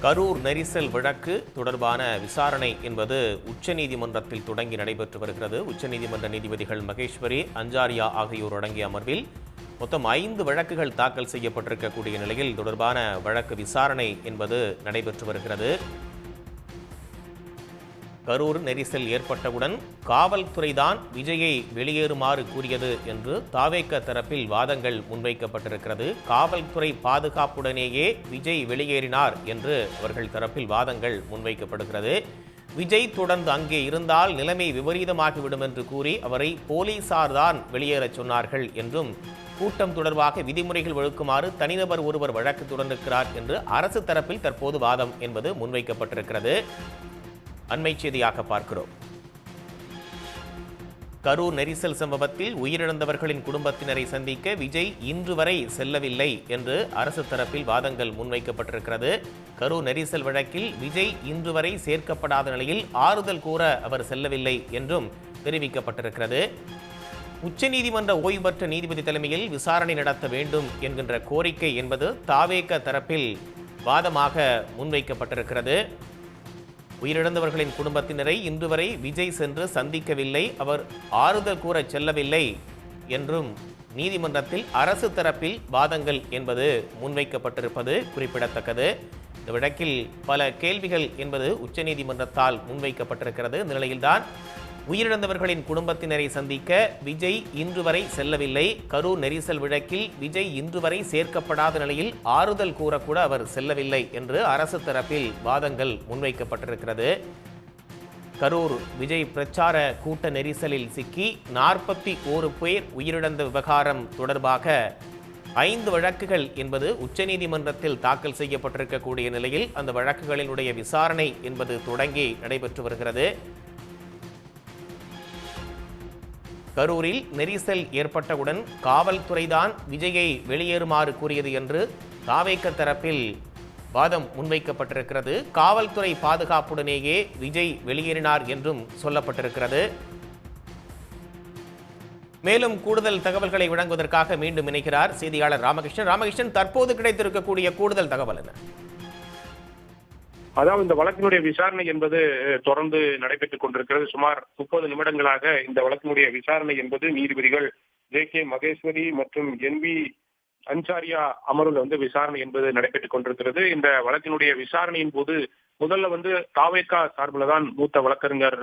கரூர் நெரிசல் வழக்கு தொடர்பான விசாரணை என்பது உச்சநீதிமன்றத்தில் தொடங்கி நடைபெற்று வருகிறது. உச்சநீதிமன்ற நீதிபதிகள் மகேஸ்வரி, அஞ்சாரியா ஆகியோர் அடங்கிய அமர்வில் மொத்தம் 5 வழக்குகள் தாக்கல் செய்யப்பட்டிருக்கக்கூடிய நிலையில் தொடர்பான வழக்கு விசாரணை என்பது நடைபெற்று வருகிறது. கரூர் நெரிசல் ஏற்பட்டவுடன் காவல்துறைதான் விஜயை வெளியேறுமாறு கூறியது என்று தாவேக தரப்பில் வாதங்கள் முன்வைக்கப்பட்டிருக்கிறது. காவல்துறை பாதுகாப்புடனேயே விஜய் வெளியேறினார் என்று அவர்கள் தரப்பில் வாதங்கள் முன்வைக்கப்படுகிறது. விஜய் தொடர்ந்து அங்கே இருந்தால் நிலைமை விபரீதமாகிவிடும் என்று கூறி அவரை போலீசார்தான் வெளியேறச் சொன்னார்கள் என்றும், கூட்டம் தொடர்பாக விதிமுறைகள் வகுக்குமாறு தனிநபர் ஒருவர் வழக்கு தொடர்ந்திருக்கிறார் என்று அரசு தரப்பில் தற்போது வாதம் என்பது முன்வைக்கப்பட்டிருக்கிறது. அண்மை செய்தியாக பார்க்கிறோம். கரூர் நெரிசல் சம்பவத்தில் உயிரிழந்தவர்களின் குடும்பத்தினரை சந்திக்க விஜய் இன்று வரை செல்லவில்லை என்று அரசு தரப்பில் வாதங்கள் முன்வைக்கப்பட்டிருக்கிறது. கரூர் நெரிசல் வழக்கில் விஜய் இன்று வரை சேர்க்கப்படாத நிலையில் ஆறுதல் கூற அவர் செல்லவில்லை என்றும் தெரிவிக்கப்பட்டிருக்கிறது. உச்சநீதிமன்ற ஓய்வு பெற்ற நீதிபதி தலைமையில் விசாரணை நடத்த வேண்டும் என்கின்ற கோரிக்கை என்பது தாவேக தரப்பில் வாதமாக முன்வைக்கப்பட்டிருக்கிறது. உயிரிழந்தவர்களின் குடும்பத்தினரை இன்று வரை விஜய் சென்று சந்திக்கவில்லை, அவர் ஆறுதல் கூற செல்லவில்லை என்றும் நீதிமன்றத்தில் அரசு தரப்பில் வாதங்கள் என்பது முன்வைக்கப்பட்டிருப்பது குறிப்பிடத்தக்கது. இந்த வழக்கில் பல கேள்விகள் என்பது உச்சநீதிமன்றத்தால் முன்வைக்கப்பட்டிருக்கிறது. இந்த நிலையில்தான் உயிரிழந்தவர்களின் குடும்பத்தினரை சந்திக்க விஜய் இன்று வரை செல்லவில்லை. கரூர் நெரிசல் வழக்கில் விஜய் இன்று வரை சேர்க்கப்படாத நிலையில் ஆறுதல் கூறக்கூட அவர் செல்லவில்லை என்று அரசு தரப்பில் வாதங்கள் முன்வைக்கப்பட்டிருக்கிறது. கரூர் விஜய் பிரச்சார கூட்ட நெரிசலில் சிக்கி 41 பேர் உயிரிழந்த விவகாரம் தொடர்பாக 5 வழக்குகள் என்பது உச்சநீதிமன்றத்தில் தாக்கல் செய்யப்பட்டிருக்கக்கூடிய நிலையில் அந்த வழக்குகளினுடைய விசாரணை என்பது தொடங்கி நடைபெற்று வருகிறது. கரூரில் நெரிசல் ஏற்பட்டவுடன் காவல்துறைதான் விஜயை வெளியேறுமாறு கூறியது என்று தாவேக தரப்பில் வாதம் முன்வைக்கப்பட்டிருக்கிறது. காவல்துறை பாதுகாப்புடனேயே விஜய் வெளியேறினார் என்றும் சொல்லப்பட்டிருக்கிறது. மேலும் கூடுதல் தகவல்களை வழங்குவதற்காக மீண்டும் இணைகிறார் செய்தியாளர் ராமகிருஷ்ணன். ராமகிருஷ்ணன், தற்போது கிடைத்திருக்கக்கூடிய கூடுதல் தகவல் என்ன? அதாவது இந்த வழக்கினுடைய விசாரணை என்பது தொடர்ந்து நடைபெற்றுக் கொண்டிருக்கிறது. சுமார் 30 நிமிடங்களாக இந்த வழக்கினுடைய விசாரணை என்பது நீதிபதிகள் ஜே.கே. மகேஸ்வரி மற்றும் என்.வி. அன்சாரியா அமர்வில் விசாரணை என்பது நடைபெற்றுக் கொண்டிருக்கிறது. இந்த வழக்கினுடைய விசாரணையின் போது முதல்ல தாவேகா சார்பில் தான் மூத்த வழக்கறிஞர்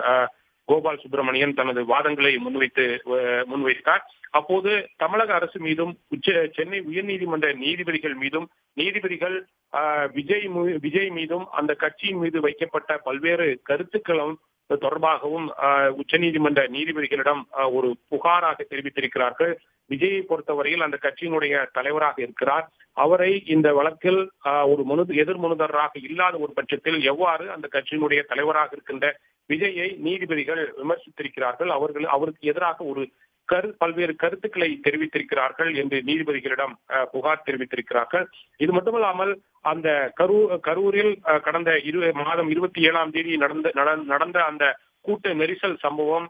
கோபால் சுப்பிரமணியன் தனது வாதங்களை முன்வைத்தார். அப்போது தமிழக அரசு மீதும் சென்னை உயர்நீதிமன்ற நீதிபதிகள் மீதும் நீதிபதிகள் விஜய் மீதும் அந்த கட்சியின் மீது வைக்கப்பட்ட பல்வேறு கருத்துக்களும் தொடர்பாகவும் உச்சநீதிமன்ற நீதிபதிகளிடம் ஒரு புகாராக தெரிவித்திருக்கிறார்கள். விஜயை பொறுத்தவரையில் அந்த கட்சியினுடைய தலைவராக இருக்கிறார். அவரை இந்த வழக்கில் ஒரு எதிர் மனுதாரராக இல்லாத ஒரு பட்சத்தில் எவ்வாறு அந்த கட்சியினுடைய தலைவராக இருக்கின்ற விஜயை நீதிபதிகள் விமர்சித்திருக்கிறார்கள், அவருக்கு எதிராக பல்வேறு கருத்துக்களை தெரிவித்திருக்கிறார்கள் என்று நீதிபதிகளிடம் புகார் தெரிவித்திருக்கிறார்கள். இது மட்டுமல்லாமல் அந்த கரூரில் கடந்த மாதம் 27ஆம் தேதி நடந்த அந்த கூட்ட நெரிசல் சம்பவம்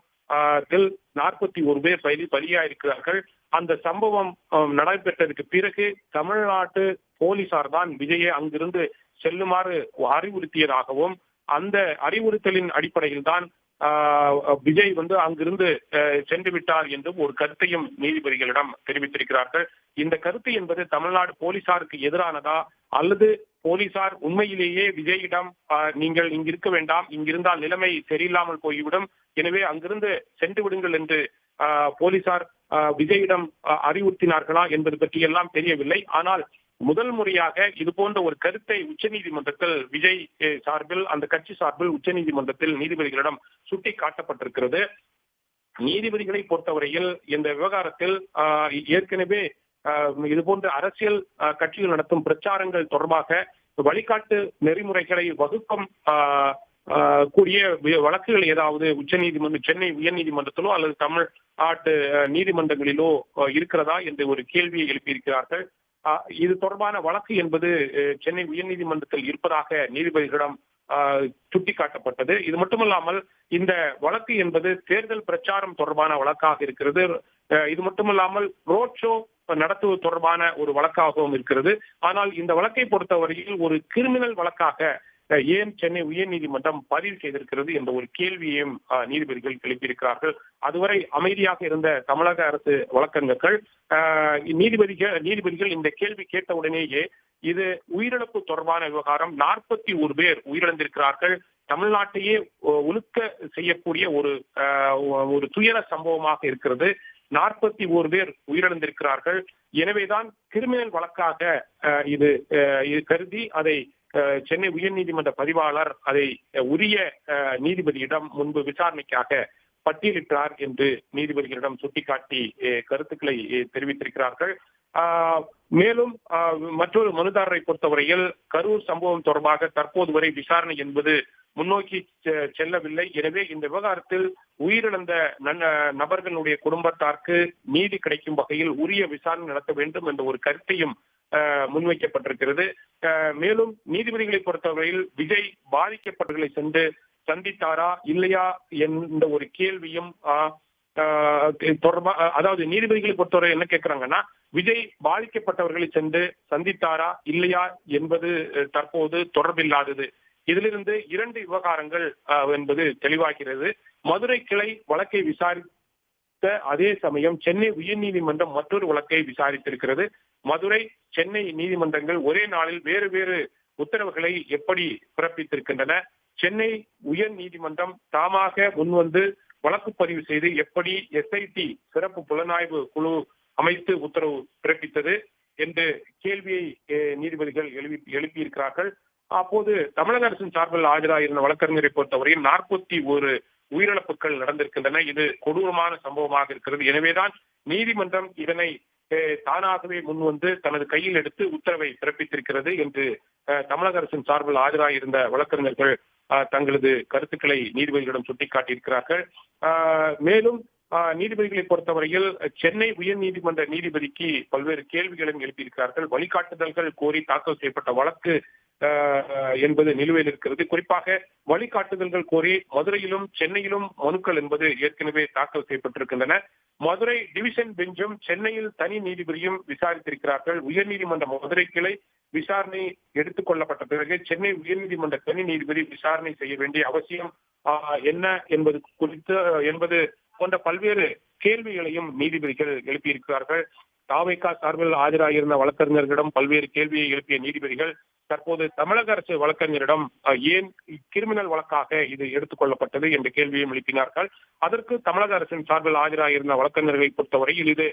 41 பேர் பலியாயிருக்கிறார்கள். அந்த சம்பவம் நடைபெற்றதற்கு பிறகு தமிழ்நாட்டு போலீசார் தான் விஜயை அங்கிருந்து செல்லுமாறு அறிவுறுத்தியதாகவும், அந்த அறிவுறுத்தலின் அடிப்படையில் தான் விஜய் அங்கிருந்து சென்று விட்டார் என்றும் ஒரு கருத்தையும் நீதிபதிகளிடம் தெரிவித்திருக்கிறார்கள். இந்த கருத்து என்பது தமிழ்நாடு போலீசாருக்கு எதிரானதா, அல்லது போலீசார் உண்மையிலேயே விஜயிடம் நீங்கள் இங்கு இருக்க வேண்டாம், இங்கிருந்தால் நிலைமை சரியில்லாமல் போய்விடும், எனவே அங்கிருந்து சென்று விடுங்கள் என்று போலீசார் விஜயிடம் அறிவுறுத்தினார்களா என்பது பற்றி எல்லாம் தெரியவில்லை. ஆனால் முதல் முறையாக இது போன்ற ஒரு கருத்தை உச்சநீதிமன்றத்தில் விஜய் சார்பில், அந்த கட்சி சார்பில் உச்சநீதிமன்றத்தில் நீதிபதிகளிடம் சுட்டி காட்டப்பட்டிருக்கிறது. நீதிபதிகளை பொறுத்தவரையில் இந்த விவகாரத்தில் ஏற்கனவே இது போன்ற அரசியல் கட்சிகள் நடத்தும் பிரச்சாரங்கள் தொடர்பாக வழிகாட்டு நெறிமுறைகளை வகுக்கும் கூடிய வழக்குகள் ஏதாவது சென்னை உயர்நீதிமன்றத்திலோ அல்லது தமிழ்நாட்டு நீதிமன்றங்களிலோ இருக்கிறதா என்று ஒரு கேள்வியை எழுப்பியிருக்கிறார்கள். இது தொடர்பான வழக்கு என்பது சென்னை உயர்நீதிமன்றத்தில் இருப்பதாக நீதிபதிகளிடம் சுட்டிக்காட்டப்பட்டது. இது மட்டுமல்லாமல் இந்த வழக்கு என்பது தேர்தல் பிரச்சாரம் தொடர்பான வழக்காக இருக்கிறது. இது மட்டுமல்லாமல் ரோட் ஷோ நடத்துவது தொடர்பான ஒரு வழக்காகவும் இருக்கிறது. ஆனால் இந்த வழக்கை பொறுத்தவரையில் ஒரு கிரிமினல் வழக்காக ஏன் சென்னை உயர்நீதிமன்றம் பதிவு செய்திருக்கிறது என்ற ஒரு கேள்வியையும் நீதிபதிகள் எழுப்பியிருக்கிறார்கள். அதுவரை அமைதியாக இருந்த தமிழக அரசு வழக்கறிஞர்கள் நீதிபதிகள் இந்த கேள்வி கேட்டவுடனேயே இது உயிரிழப்பு தொடர்பான விவகாரம், 41 பேர் உயிரிழந்திருக்கிறார்கள், தமிழ்நாட்டையே உலுக்க செய்யக்கூடிய ஒரு துயர சம்பவமாக இருக்கிறது, 41 பேர் உயிரிழந்திருக்கிறார்கள், எனவேதான் கிரிமினல் வழக்காக இது கருதி அதை சென்னை உயர்நீதிமன்ற பதிவாளர் அதை உரிய நீதிபதியிடம் முன்பு விசாரணைக்காக பட்டியலிட்டார் என்று நீதிபதிகளிடம் சுட்டிக்காட்டி கருத்துக்களை தெரிவித்திருக்கிறார்கள். மேலும் மற்றொரு மனுதாரரை பொறுத்தவரையில் கரூர் சம்பவம் தொடர்பாக தற்போது வரை விசாரணை என்பது முன்னோக்கி செல்லவில்லை. எனவே இந்த விவகாரத்தில் உயிரிழந்த நபர்களுடைய குடும்பத்தாருக்கு நீதி கிடைக்கும் வகையில் உரிய விசாரணை நடத்த வேண்டும் என்ற ஒரு கருத்தையும் முன்வைக்கப்பட்டிருக்கிறது. மேலும் நீதிபதிகளை பொறுத்தவரையில் விஜய் பாதிக்கப்பட்டவர்களை சென்று சந்தித்தாரா இல்லையா என்ற ஒரு கேள்வியும் அதாவது நீதிபதிகளை பொறுத்தவரை என்ன கேட்கிறாங்கன்னா, விஜய் பாதிக்கப்பட்டவர்களை சென்று சந்தித்தாரா இல்லையா என்பது தற்போது தொடர்பில்லாதது. இதிலிருந்து 2 விவகாரங்கள் என்பது தெளிவாகிறது. மதுரை கிளை வழக்கை விசாரித்த அதே சமயம் சென்னை உயர்நீதிமன்றம் மற்றொரு வழக்கை விசாரித்திருக்கிறது. மதுரை, சென்னை நீதிமன்றங்கள் ஒரே நாளில் வேறு வேறு உத்தரவுகளை எப்படி பிறப்பித்திருக்கின்றன, சென்னை உயர் நீதிமன்றம் தாமாக முன்வந்து வழக்கு பதிவு செய்து எப்படி எஸ்ஐடி சிறப்பு புலனாய்வு குழு அமைத்து உத்தரவு பிறப்பித்தது என்று கேள்வியை நீதிபதிகள் எழுப்பியிருக்கிறார்கள். அப்போது தமிழக அரசின் சார்பில் ஆஜராயிருந்த வழக்கறிஞரை பொறுத்தவரையில் 41 உயிரிழப்புகள் நடந்திருக்கின்றன. இது கொடூரமான சம்பவமாக இருக்கிறது. எனவேதான் நீதிமன்றம் இதனை தானாகவே முன்வந்து தனது கையில் எடுத்து உத்தரவை பிறப்பித்திருக்கிறது என்று தமிழக அரசின் சார்பில் ஆஜராயிருந்த வழக்கறிஞர்கள் தங்களது கருத்துக்களை நீதிபதிகளிடம் சுட்டிக்காட்டியிருக்கிறார்கள். மேலும் நீதிபதிகளை பொறுத்தவரையில் சென்னை உயர் நீதிமன்ற நீதிபதிக்கு பல்வேறு கேள்விகளும் எழுப்பியிருக்கிறார்கள். வழிகாட்டுதல்கள் கோரி தாக்கல் செய்யப்பட்ட வழக்கு என்பது நிலுவையில் இருக்கிறது. குறிப்பாக வழிகாட்டுதல்கள் கோரி மதுரையிலும் சென்னையிலும் மனுக்கள் என்பது ஏற்கனவே தாக்கல் செய்யப்பட்டிருக்கின்றன. மதுரை டிவிஷன் பெஞ்சும் சென்னையில் தனி நீதிபதியும் விசாரித்திருக்கிறார்கள். உயர்நீதிமன்ற மதுரை கிளை விசாரணை எடுத்துக் கொள்ளப்பட்ட பிறகு சென்னை உயர்நீதிமன்ற தனி நீதிபதி விசாரணை செய்ய வேண்டிய அவசியம் என்ன என்பது போன்ற பல்வேறு கேள்விகளையும் நீதிபதிகள் எழுப்பியிருக்கிறார்கள். தாவேகா சார்பில் ஆஜராகியிருந்த வழக்கறிஞர்களிடம் பல்வேறு கேள்வியை எழுப்பிய நீதிபதிகள் தற்போது தமிழக அரசு வழக்கறிஞரிடம் ஏன் கிரிமினல் வழக்காக இது எடுத்துக் கொள்ளப்பட்டது என்ற கேள்வியும் எழுப்பினார்கள். அதற்கு தமிழக அரசின் சார்பில் ஆஜராகியிருந்த வழக்கறிஞர்களை பொறுத்தவரையில் இது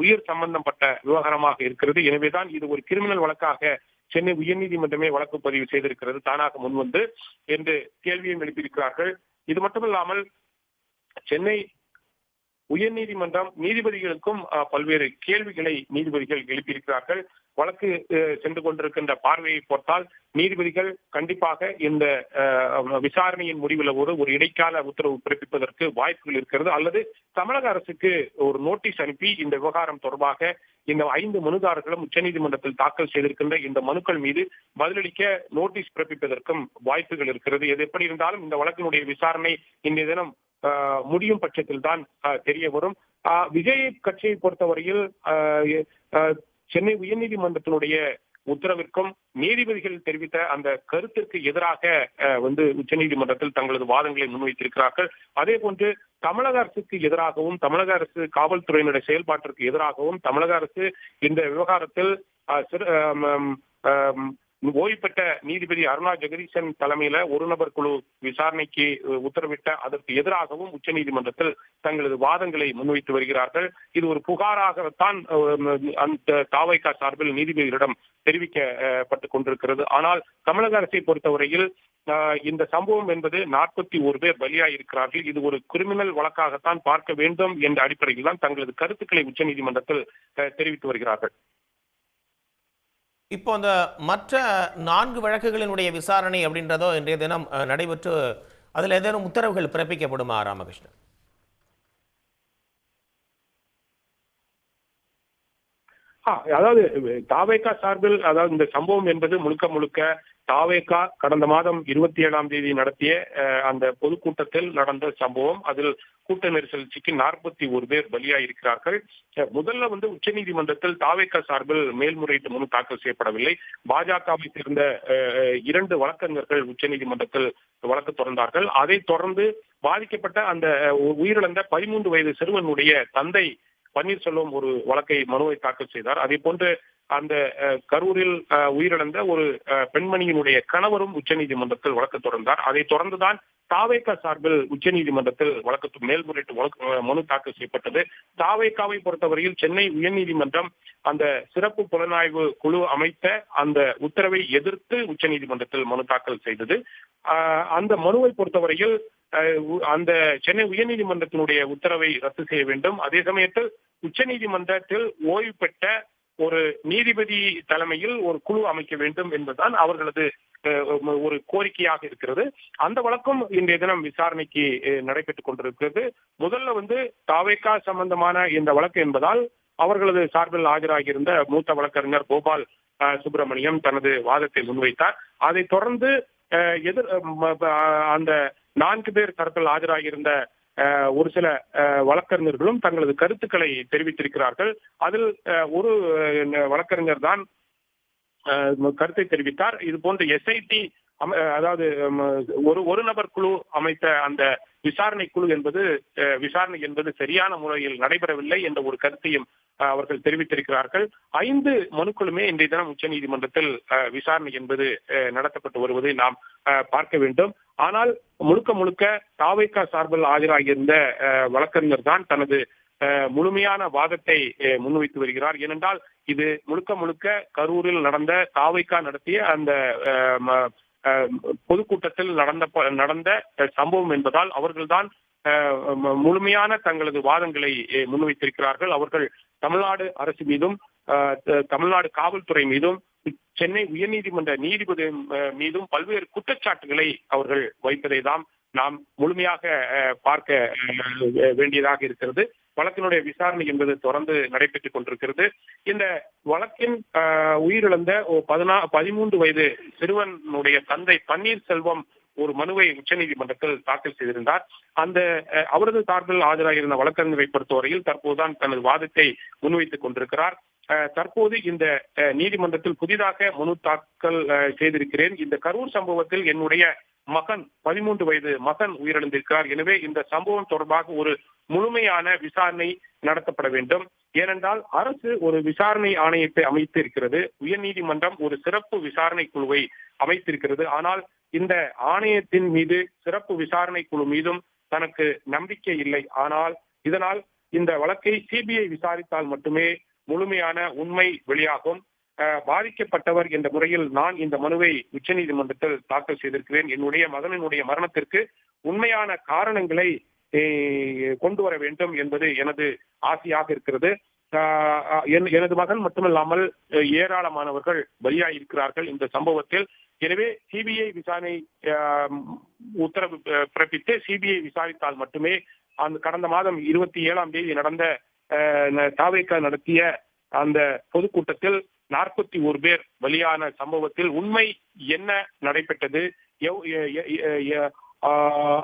உயிர் சம்பந்தப்பட்ட விவகாரமாக இருக்கிறது. எனவேதான் இது ஒரு கிரிமினல் வழக்காக சென்னை உயர்நீதிமன்றமே வழக்கு பதிவு செய்திருக்கிறது தானாக முன்வந்து என்று கேள்வியும் எழுப்பியிருக்கிறார்கள். இது மட்டுமில்லாமல் சென்னை உயர்நீதிமன்றம் நீதிபதிகளுக்கும் பல்வேறு கேள்விகளை நீதிபதிகள் எழுப்பியிருக்கிறார்கள். வழக்கு சென்று கொண்டிருக்கின்ற பார்வையை பொறுத்தால் நீதிபதிகள் கண்டிப்பாக இந்த விசாரணையின் முடிவில் ஒரு இடைக்கால உத்தரவு பிறப்பிப்பதற்கு வாய்ப்புகள் இருக்கிறது. அல்லது தமிழக அரசுக்கு ஒரு நோட்டீஸ் அனுப்பி இந்த விவகாரம் தொடர்பாக இந்த 5 மனுதாரர்களும் உச்சநீதிமன்றத்தில் தாக்கல் செய்திருக்கின்ற இந்த மனுக்கள் மீது பதிலளிக்க நோட்டீஸ் பிறப்பிப்பதற்கும் வாய்ப்புகள் இருக்கிறது. எது எப்படி இருந்தாலும் இந்த வழக்கினுடைய விசாரணை இன்றைய தினம் முடியும் பட்சத்தில் தான் தெரிய வரும். விஜய் கட்சியை பொறுத்தவரையில் சென்னை உயர்நீதிமன்றத்தினுடைய உத்தரவிற்கும் நீதிபதிகள் தெரிவித்த அந்த கருத்திற்கு எதிராக உச்சநீதிமன்றத்தில் தங்களது வாதங்களை முன்வைத்திருக்கிறார்கள். அதே போன்று தமிழக அரசுக்கு எதிராகவும் தமிழக அரசு காவல்துறையினுடைய செயல்பாட்டிற்கு எதிராகவும் தமிழக அரசு இந்த விவகாரத்தில் ஓய்வு பெற்ற நீதிபதி அருணா ஜெகதீசன் தலைமையில ஒரு நபர் குழு விசாரணைக்கு உத்தரவிட்ட அதற்கு எதிராகவும் உச்சநீதிமன்றத்தில் தங்களது வாதங்களை முன்வைத்து வருகிறார்கள். இது ஒரு புகாராகத்தான் அந்த தாவேகா சார்பில் நீதிபதிகளிடம் தெரிவிக்கப்பட்டுக் கொண்டிருக்கிறது. ஆனால் தமிழக அரசை பொறுத்தவரையில் இந்த சம்பவம் என்பது 41 பேர் பலியாயிருக்கிறார்கள். இது ஒரு கிரிமினல் வழக்காகத்தான் பார்க்க வேண்டும் என்ற அடிப்படையில் தான் தங்களது கருத்துக்களை உச்சநீதிமன்றத்தில் தெரிவித்து வருகிறார்கள். இப்போ அந்த மற்ற 4 வழக்குகளினுடைய விசாரணை அப்படின்றதோ இன்றைய தினம் நடைபெற்று அதில் ஏதேனும் உத்தரவுகள் பிறப்பிக்கப்படுமா ராமகிருஷ்ணன்? அதாவது தாவேகா சார்பில், அதாவது இந்த சம்பவம் என்பது முழுக்க முழுக்க தாவேகா கடந்த மாதம் 27ஆம் தேதி நடத்திய அந்த பொதுக்கூட்டத்தில் நடந்த சம்பவம். அதில் கூட்ட நெரிசல் சிக்கி 41 பேர் பலியாயிருக்கிறார்கள். முதல்ல உச்சநீதிமன்றத்தில் தாவேகா சார்பில் மேல்முறையீட்டு மனு தாக்கல் செய்யப்படவில்லை. பாஜகவை சேர்ந்த 2 வழக்கறிஞர்கள் உச்சநீதிமன்றத்தில் வழக்கு தொடர்ந்தார்கள். அதைத் தொடர்ந்து பாதிக்கப்பட்ட அந்த உயிரிழந்த 13 வயது சிறுவனுடைய தந்தை பன்னீர்செல்வம் ஒரு மனுவை தாக்கல் செய்தார். அதே போன்று அந்த கரூரில் உயிரிழந்த ஒரு பெண்மணியினுடைய கணவரும் உச்சநீதிமன்றத்தில் வழக்கு தொடர்ந்தார். அதைத் தொடர்ந்துதான் தாவேகா சார்பில் உச்சநீதிமன்றத்தில் மேல்முறையீட்டு மனு தாக்கல் செய்யப்பட்டது. தாவேகாவை பொறுத்தவரையில் சென்னை உயர்நீதிமன்றம் அந்த சிறப்பு புலனாய்வு குழு அமைத்த அந்த உத்தரவை எதிர்த்து உச்சநீதிமன்றத்தில் மனு தாக்கல் செய்தது. அந்த மனுவை பொறுத்தவரையில் அந்த சென்னை உயர்நீதிமன்றத்தினுடைய உத்தரவை ரத்து செய்ய வேண்டும். அதே சமயத்தில் உச்சநீதிமன்றத்தில் ஓய்வு பெற்ற ஒரு நீதிபதி தலைமையில் ஒரு குழு அமைக்க வேண்டும் என்பதுதான் அவர்களது ஒரு கோரிக்கையாக இருக்கிறது. அந்த வழக்கம் இன்றைய தினம் விசாரணைக்கு நடைபெற்றுக் கொண்டிருக்கிறது. முதல்ல தாவேகா சம்பந்தமான இந்த வழக்கு என்பதால் அவர்களது சார்பில் ஆஜராகியிருந்த மூத்த வழக்கறிஞர் கோபால் சுப்பிரமணியம் தனது வாதத்தை முன்வைத்தார். அதைத் தொடர்ந்து அந்த 4 பேர் தரப்பில் ஆஜராகியிருந்த ஒரு சில வழக்கறிஞர்களும் தங்களது கருத்துக்களை தெரிவித்திருக்கிறார்கள். அதில் ஒரு வழக்கறிஞர் தான் கருத்தை தெரிவித்தார். இது போன்ற SIT, அதாவது ஒரு நபர் குழு அமைத்த அந்த விசாரணை என்பது சரியான முறையில் நடைபெறவில்லை என்ற ஒரு கருத்தையும் அவர்கள் தெரிவித்திருக்கிறார்கள். 5 மனுக்களுமே இன்றைய தினம் உச்சநீதிமன்றத்தில் விசாரணை என்பது நடத்தப்பட்டு வருவதை நாம் பார்க்க வேண்டும். ஆனால் முழுக்க முழுக்க தாவேகா சார்பில் ஆஜராகியிருந்த வழக்கறிஞர் தான் தனது முழுமையான வாதத்தை முன்வைத்து வருகிறார். ஏனென்றால் இது முழுக்க முழுக்க கரூரில் நடந்த தாவேகா நடத்திய அந்த பொதுக்கூட்டத்தில் நடந்த சம்பவம் என்பதால் அவர்கள்தான் முழுமையான தங்களது வாதங்களை முன்வைத்திருக்கிறார்கள். அவர்கள் தமிழ்நாடு அரசு மீதும் தமிழ்நாடு காவல்துறை மீதும் சென்னை உயர்நீதிமன்ற நீதிபதி மீதும் பல்வேறு குற்றச்சாட்டுகளை அவர்கள் வைப்பதை தான் நாம் முழுமையாக பார்க்க வேண்டியதாக இருக்கிறது. வழக்கினுடைய விசாரணை என்பது தொடர்ந்து நடைபெற்றுக் கொண்டிருக்கிறது. இந்த வழக்கின் உயிரிழந்த 13 வயது சிறுவனுடைய தந்தை பன்னீர்செல்வம் ஒரு மனுவை உச்சநீதிமன்றத்தில் தாக்கல் செய்திருந்தார். அந்த அவரது சார்பில் ஆஜராகியிருந்த வழக்கறிஞரை பொறுத்தவரையில் தற்போதுதான் தனது வாதத்தை முன்வைத்துக் கொண்டிருக்கிறார். தற்போது இந்த நீதிமன்றத்தில் புதிதாக மனு தாக்கல் செய்திருக்கிறேன். இந்த கரூர் சம்பவத்தில் என்னுடைய மகன் 13 வயது மகன் உயிரிழந்திருக்கிறார். எனவே இந்த சம்பவம் தொடர்பாக ஒரு முழுமையான விசாரணை நடத்தப்பட வேண்டும். ஏனென்றால் அரசு ஒரு விசாரணை ஆணையத்தை அமைத்து இருக்கிறது. உயர்நீதிமன்றம் ஒரு சிறப்பு விசாரணை குழுவை அமைத்திருக்கிறது. ஆனால் இந்த ஆணையத்தின் மீது, சிறப்பு விசாரணை குழு மீதும் தனக்கு நம்பிக்கை இல்லை. ஆனால் இதனால் இந்த வழக்கை CBI விசாரித்தால் மட்டுமே முழுமையான உண்மை வெளியாகும். பாதிக்கப்பட்டவர் என்ற முறையில் நான் இந்த மனுவை உச்சநீதிமன்றத்தில் தாக்கல் செய்திருக்கிறேன். என்னுடைய மகனினுடைய மரணத்திற்கு உண்மையான காரணங்களை கொண்டு வர வேண்டும் என்பது எனது ஆசையாக இருக்கிறது. எனது மகன் மட்டுமல்லாமல் ஏராளமானவர்கள் பலியாயிருக்கிறார்கள் இந்த சம்பவத்தில். எனவே CBI விசாரணை உத்தரவு பிறப்பித்து CBI விசாரித்தால் மட்டுமே அந்த கடந்த மாதம் 27ஆம் தேதி நடந்த தாவேகா நடத்திய அந்த பொதுக்கூட்டத்தில் 41 பேர் பலியான சம்பவத்தில் உண்மை என்ன நடைபெற்றது,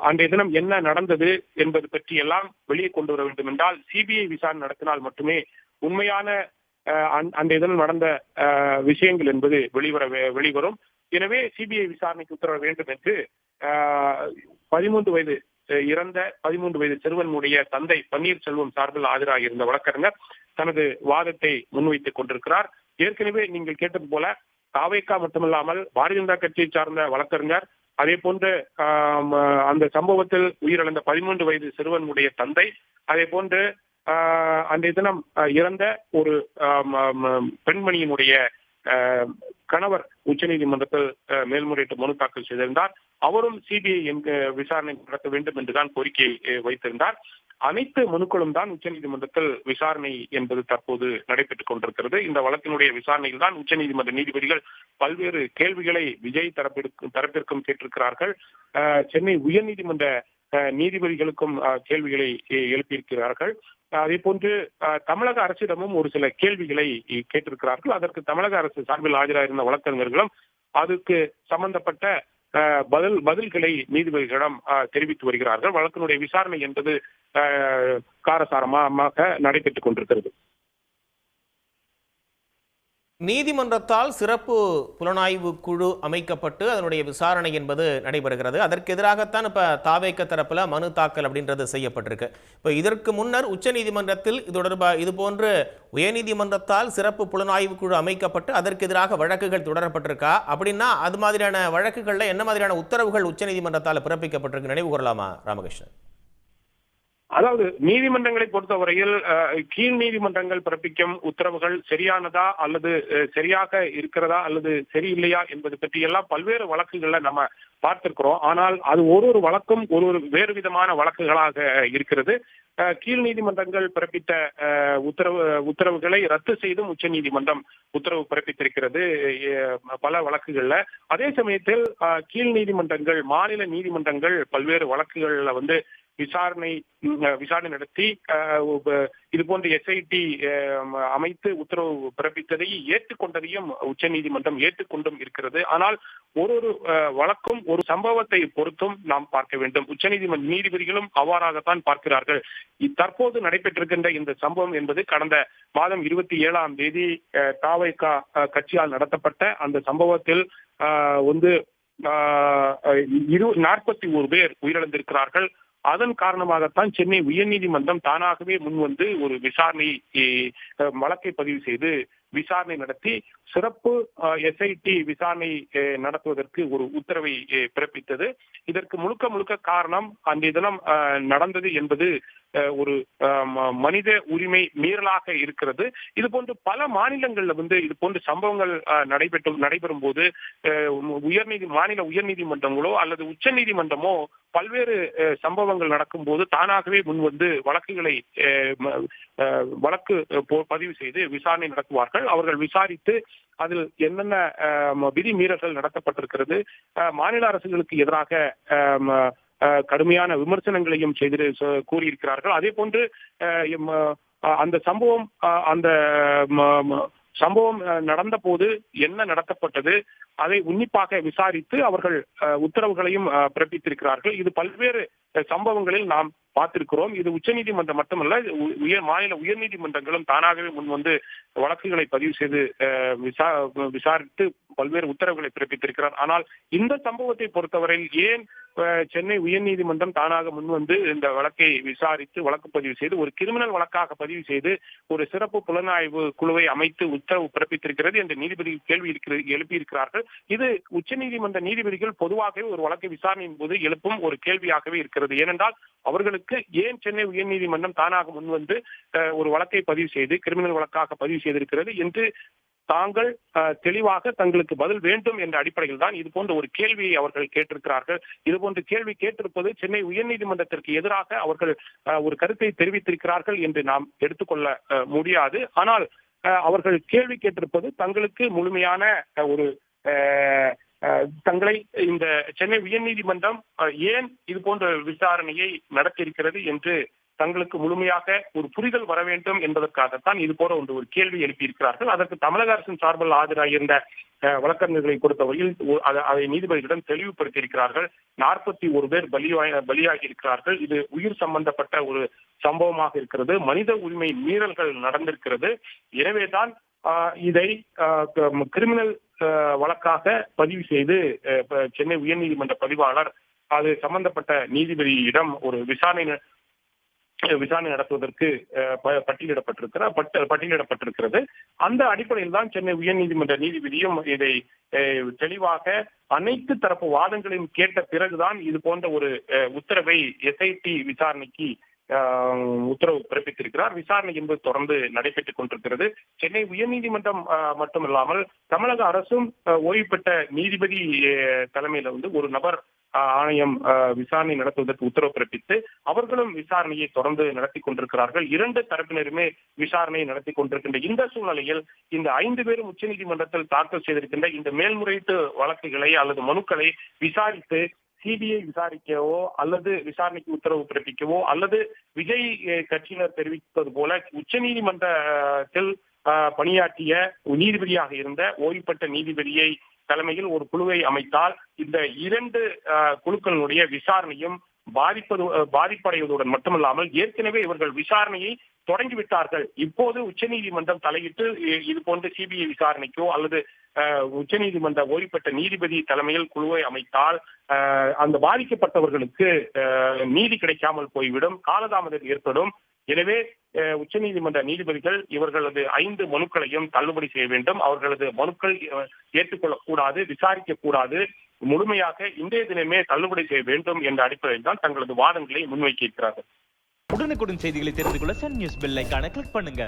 அன்றைய தினம் என்ன நடந்தது என்பது பற்றி எல்லாம் வெளியே கொண்டு வர வேண்டும் என்றால் CBI விசாரணை நடத்தினால் மட்டுமே உண்மையான அன்றைய தினம் நடந்த விஷயங்கள் என்பது வெளிவரும். எனவே CBI விசாரணைக்கு உத்தரவு வேண்டும் என்று 13 வயது சிறுவனுடைய தந்தை பன்னீர்செல்வம் சார்பில் ஆஜராகியிருந்த வழக்கறிஞர் தனது வாதத்தை முன்வைத்துக் கொண்டிருக்கிறார். ஏற்கனவே நீங்கள் கேட்டது போல தாவேகா மட்டுமல்லாமல் பாரதிய ஜனதா கட்சியை சார்ந்த வழக்கறிஞர், அதே போன்று அந்த சம்பவத்தில் உயிரிழந்த 13 வயது சிறுவனுடைய தந்தை, அதே போன்று அன்றைய தினம் இறந்த ஒரு பெண்மணியினுடைய கணவர் உச்சநீதிமன்றத்தில் மேல்முறையீட்டு மனு தாக்கல் செய்திருந்தார். அவரும் CBI விசாரணை நடத்த வேண்டும் என்றுதான் கோரிக்கை வைத்திருந்தார். அனைத்து மனுக்களும் தான் உச்சநீதிமன்றத்தில் விசாரணை என்பது தற்போது நடைபெற்றுக் கொண்டிருக்கிறது. இந்த வழக்கினுடைய விசாரணையில் தான் உச்சநீதிமன்ற நீதிபதிகள் பல்வேறு கேள்விகளை விஜய் தரப்பிற்கும் கேட்டிருக்கிறார்கள். சென்னை உயர்நீதிமன்ற நீதிபதிகளுக்கும் கேள்விகளை எழுப்பியிருக்கிறார்கள். அதே போன்று தமிழக அரசிடமும் ஒரு சில கேள்விகளை கேட்டிருக்கிறார்கள். அதற்கு தமிழக அரசு சார்பில் ஆஜராயிருந்த வழக்கறிஞர்களும் அதுக்கு சம்பந்தப்பட்ட பதில்களை நீதிபதிகளிடம் தெரிவித்து வருகிறார்கள். வழக்கினுடைய விசாரணை என்பது காரசாரமாக நடைபெற்றுக் கொண்டிருக்கிறது. நீதிமன்றத்தால் சிறப்பு புலனாய்வு குழு அமைக்கப்பட்டு அதனுடைய விசாரணை என்பது நடைபெறுகிறது. அதற்கு எதிராகத்தான் இப்ப தாவேக தரப்புல மனு தாக்கல் அப்படின்றது செய்யப்பட்டிருக்கு. இப்போ இதற்கு முன்னர் உச்சநீதிமன்றத்தில் இது போன்று உயர்நீதிமன்றத்தால் சிறப்பு புலனாய்வு குழு அமைக்கப்பட்டு அதற்கு எதிராக வழக்குகள் தொடரப்பட்டிருக்கா? அப்படின்னா அது மாதிரியான வழக்குகள்ல என்ன மாதிரியான உத்தரவுகள் உச்சநீதிமன்றத்தால் பிறப்பிக்கப்பட்டிருக்கு நினைவு கூறலாமா ராமகிருஷ்ணன்? அதாவது நீதிமன்றங்களை பொறுத்தவரையில் கீழ் நீதிமன்றங்கள் பிறப்பிக்கும் உத்தரவுகள் சரியானதா அல்லது சரியாக இருக்கிறதா அல்லது சரியில்லையா என்பது பற்றி எல்லாம் பல்வேறு வழக்குகள்ல நம்ம பார்த்திருக்கிறோம். ஆனால் அது ஒரு வழக்கும் ஒரு வேறு விதமான வழக்குகளாக இருக்கிறது. கீழ் நீதிமன்றங்கள் பிறப்பித்த உத்தரவுகளை ரத்து செய்தும் உச்ச நீதிமன்றம் உத்தரவு பிறப்பித்திருக்கிறது பல வழக்குகள்ல. அதே சமயத்தில் கீழ் நீதிமன்றங்கள் மாநில நீதிமன்றங்கள் பல்வேறு வழக்குகள்ல விசாரணை நடத்தி இது போன்ற எஸ்ஐடி அமைத்து உத்தரவு பிறப்பித்ததை ஏற்றுக்கொண்டதையும் உச்ச நீதிமன்றம் ஏற்றுக்கொண்டும் இருக்கிறது. ஆனால் ஒரு வழக்கும் ஒரு சம்பவத்தை பொறுத்தும் நாம் பார்க்க வேண்டும். உச்ச நீதிபதிகளும் அவ்வாறாகத்தான் பார்க்கிறார்கள். தற்போது நடைபெற்றிருக்கின்ற இந்த சம்பவம் என்பது கடந்த மாதம் 27ஆம் தேதி தாவேகா கட்சியால் நடத்தப்பட்ட அந்த சம்பவத்தில் 41 பேர் உயிரிழந்திருக்கிறார்கள். அதன் காரணமாகத்தான் சென்னை உயர்நீதிமன்றம் தானாகவே முன்வந்து ஒரு வழக்கை பதிவு செய்து விசாரணை நடத்தி சிறப்பு எஸ்ஐடி விசாரணை நடத்துவதற்கு ஒரு உத்தரவை பிறப்பித்தது. இதற்கு முழுக்க காரணம் அன்றைய தினம் நடந்தது என்பது ஒரு மனித உரிமை மீறலாக இருக்கிறது. இது போன்று பல மாநிலங்கள்ல இது போன்ற சம்பவங்கள் நடைபெறும் போது மாநில உயர்நீதிமன்றங்களோ அல்லது உச்ச நீதிமன்றமோ பல்வேறு சம்பவங்கள் நடக்கும் போது தானாகவே முன்வந்து வழக்கு பதிவு செய்து விசாரணை நடத்துவார்கள். அவர்கள் விசாரித்து அதில் என்னென்ன விதி மீறல்கள் நடத்தப்பட்டிருக்கிறது, மாநில அரசுகளுக்கு எதிராக கடுமையான விமர்சனங்களையும் செய்து கூறியிருக்கிறார்கள். அதே போன்று அந்த சம்பவம் நடந்த போது என்ன நடத்தப்பட்டது அதை உன்னிப்பாக விசாரித்து அவர்கள் உத்தரவுகளையும் பிறப்பித்திருக்கிறார்கள். இது பல்வேறு சம்பவங்களில் நாம் பார்த்திருக்கிறோம். இது உச்சநீதிமன்றம் மட்டுமல்ல, மாநில உயர்நீதிமன்றங்களும் தானாகவே முன்வந்து வழக்குகளை பதிவு செய்து விசாரித்து பல்வேறு உத்தரவுகளை பிறப்பித்திருக்கிறார். ஆனால் இந்த சம்பவத்தை பொறுத்தவரையில் ஏன் சென்னை உயர்நீதிமன்றம் தானாக முன்வந்து இந்த வழக்கை விசாரித்து வழக்கு பதிவு செய்து ஒரு கிரிமினல் வழக்காக பதிவு செய்து ஒரு சிறப்பு புலனாய்வு குழுவை அமைத்து உத்தரவு பிறப்பித்திருக்கிறது என்ற நீதிபதிகள் கேள்வி எழுப்பியிருக்கிறார்கள். இது உச்சநீதிமன்ற நீதிபதிகள் பொதுவாகவே ஒரு வழக்கை விசாரணையின் போது எழுப்பும் ஒரு கேள்வியாகவே இருக்கிறது. ஏனென்றால் அவர்களுக்கு ஏன் சென்னை உயர்நீதிமன்றம் தானாக முன்வந்து ஒரு வழக்கை பதிவு செய்து கிரிமினல் வழக்காக பதிவு செய்திருக்கிறது என்று தாங்கள் தெளிவாக தங்களுக்கு பதில் வேண்டும் என்ற அடிப்படையில் தான் இது போன்ற ஒரு கேள்வியை அவர்கள் கேட்டிருக்கிறார்கள். இது போன்ற கேள்வி கேட்டிருப்பது சென்னை உயர்நீதிமன்றத்திற்கு எதிராக அவர்கள் ஒரு கருத்தை தெரிவித்திருக்கிறார்கள் என்று நாம் எடுத்துக்கொள்ள முடியாது. ஆனால் அவர்கள் கேள்வி கேட்டிருப்பது தங்களுக்கு முழுமையான ஒரு தங்களை இந்த சென்னை உயர்நீதிமன்றம் ஏன் இது போன்ற விசாரணையை நடத்தியிருக்கிறது என்று தங்களுக்கு முழுமையாக ஒரு புரிதல் வர வேண்டும் என்பதற்காகத்தான் இது போல ஒரு கேள்வி எழுப்பியிருக்கிறார்கள். அதற்கு தமிழக அரசின் சார்பில் ஆஜராகியிருந்த வழக்கறிஞர்களை பொறுத்தவரையில் அதை நீதிபதிகளிடம் தெளிவுபடுத்தியிருக்கிறார்கள். 41 பேர் பலியாகி இருக்கிறார்கள். இது உயிர் சம்பந்தப்பட்ட ஒரு சம்பவமாக இருக்கிறது. மனித உரிமை மீறல்கள் நடந்திருக்கிறது. எனவேதான் இதை கிரிமினல் வழக்காக பதிவு செய்து சென்னை உயர்நீதிமன்ற பதிவாளர் அது சம்பந்தப்பட்ட நீதிபதியிடம் ஒரு விசாரணை நடத்துவதற்கு பட்டியலிடப்பட்டிருக்கிறது. அந்த அடிப்படையில் தான் சென்னை உயர்நீதிமன்ற நீதிபதியும் இதை தெளிவாக அனைத்து தரப்பு வாதங்களையும் கேட்ட பிறகுதான் இது போன்ற ஒரு உத்தரவை எஸ்ஐடி விசாரணைக்கு உத்தரவு பிறப்பித்திருக்கிறார். விசாரணை என்பது தொடர்ந்து நடைபெற்றுக் கொண்டிருக்கிறது. சென்னை உயர்நீதிமன்றம் மட்டுமில்லாமல் தமிழக அரசும் ஓய்வு பெற்ற நீதிபதி தலைமையில ஒரு நபர் ஆணையம் விசாரணை நடத்துவதற்கு உத்தரவு பிறப்பித்து அவர்களும் விசாரணையை தொடர்ந்து நடத்தி கொண்டிருக்கிறார்கள். 2 தரப்பினருமே விசாரணை நடத்தி கொண்டிருக்கின்ற இந்த சூழ்நிலையில் இந்த 5 பேரும் உச்சநீதிமன்றத்தில் தாக்கல் செய்திருக்கின்ற இந்த மேல்முறையீட்டு வழக்குகளை அல்லது மனுக்களை விசாரித்து சிபிஐ விசாரிக்கவோ அல்லது விசாரணைக்கு உத்தரவு பிறப்பிக்கவோ அல்லது விஜய் கட்சியினர் தெரிவித்தது போல உச்சநீதிமன்றத்தில் பணியாற்றிய நீதிபதியாக இருந்த ஓய்வு பெற்ற நீதிபதியை தலைமையில் ஒரு குழுவை அமைத்தால் இந்த இரண்டு குழுக்களுடைய விசாரணையும் பாதிப்படைவதுடன் மட்டுமல்லாமல் ஏற்கனவே இவர்கள் விசாரணையை தொடங்கிவிட்டார்கள். இப்போது உச்சநீதிமன்றம் தலையிட்டு இது போன்ற சிபிஐ விசாரணைக்கோ அல்லது உச்சநீதிமன்ற ஓய்வு பெற்ற நீதிபதி தலைமையில் குழுவை அமைத்தால் அந்த பாதிக்கப்பட்டவர்களுக்கு நீதி கிடைக்காமல் போய்விடும், காலதாமதம் ஏற்படும். எனவே உச்சநீதிமன்ற நீதிபதிகள் இவர்களது 5 மனுக்களையும் தள்ளுபடி செய்ய வேண்டும். அவர்களது மனுக்கள் ஏற்றுக்கொள்ளக்கூடாது, விசாரிக்க கூடாது, முழுமையாக இன்றைய தினமே தள்ளுபடி செய்ய வேண்டும் என்ற அடிப்படையில் தான் தங்களது வாதங்களை முன்வைக்க இருக்கிறார்கள். உடனுக்குடன் செய்திகளை தெரிந்து கொள்ள சன் நியூஸ் பெல் ஐகானை கிளிக் பண்ணுங்க.